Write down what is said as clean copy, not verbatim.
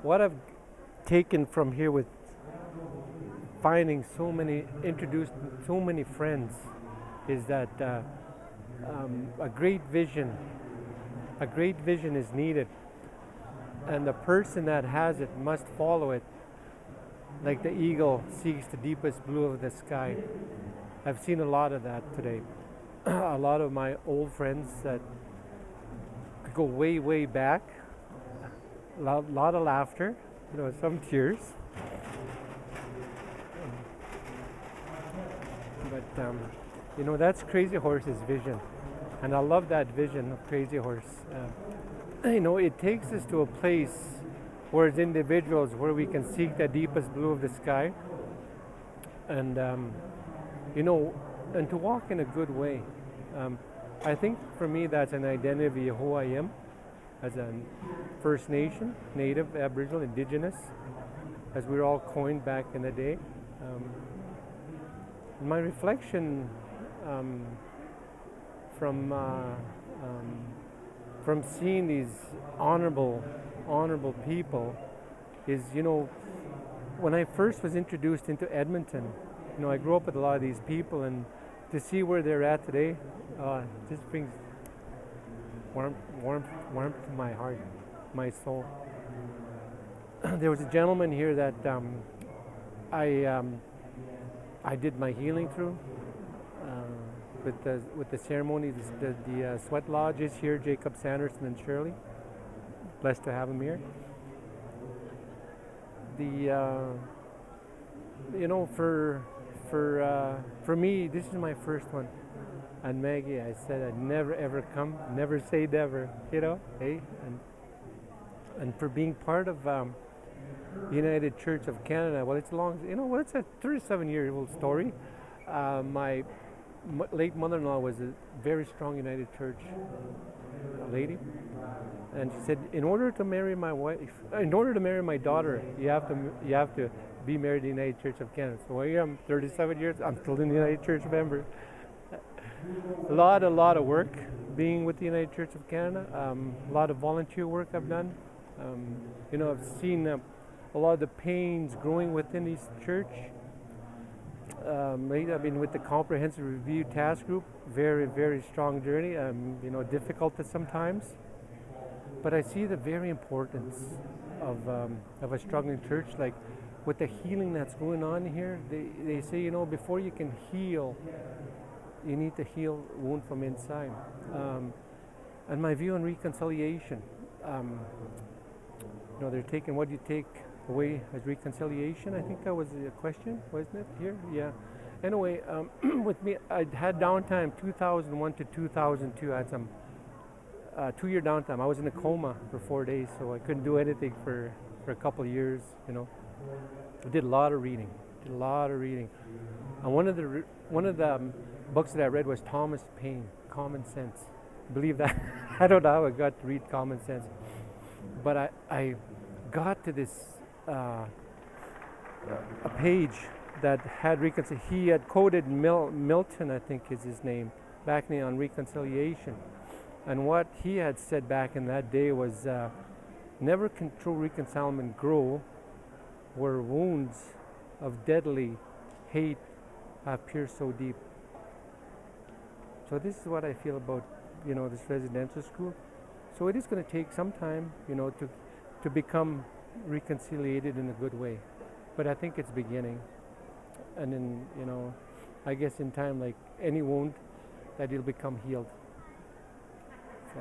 What I've taken from here with finding introduced so many friends, is that a great vision is needed, and the person that has it must follow it, like the eagle seeks the deepest blue of the sky. I've seen a lot of that today. A lot of my old friends that go way, way back. A lot of laughter, some tears. But that's Crazy Horse's vision, and I love that vision of Crazy Horse. It takes us to a place where, as individuals, where we can seek the deepest blue of the sky, and and to walk in a good way. I think for me that's an identity of who I am as a First Nation, Native, Aboriginal, Indigenous, as we were all coined back in the day. My reflection from seeing these honorable people is, when I first was introduced into Edmonton, I grew up with a lot of these people, and to see where they're at today, just brings warmth to my heart, my soul. There was a gentleman here that I did my healing through with the ceremony. The sweat lodge is here, Jacob Sanderson and Shirley. Blessed to have him here. For me, this is my first one. And Maggie, I said I'd never ever come, never say never, hey? And for being part of United Church of Canada, well, it's long, it's a 37-year-old story. My late mother-in-law was a very strong United Church lady, and she said, in order to marry my daughter, you have to be married in the United Church of Canada. So here I am, 37 years, I'm still in the United Church member. A lot of work being with the United Church of Canada. A lot of volunteer work I've done. I've seen a lot of the pains growing within this church. I've been with the Comprehensive Review Task Group. Very, very strong journey. Difficult at sometimes, but I see the very importance of a struggling church. Like with the healing that's going on here, they say, before you can heal, you need to heal wound from inside. And my view on reconciliation, they're taking what you take away as reconciliation. I think that was a question, wasn't it, here? Yeah. Anyway, with me, I had downtime 2001 to 2002. I had some 2-year downtime. I was in a coma for 4 days, so I couldn't do anything for a couple of years, I did a lot of reading. And one of the books that I read was Thomas Paine, Common Sense. Believe that? I don't know how I got to read Common Sense, but I got to this a page that had reconciliation. He had quoted Milton, I think is his name, back then on reconciliation, and what he had said back in that day was, never can true reconcilement grow where wounds of deadly hate have pierced so deep. So this is what I feel about, this residential school. So it is going to take some time, to become reconciliated in a good way. But I think it's beginning. And then, I guess in time, like any wound, that it'll become healed. So.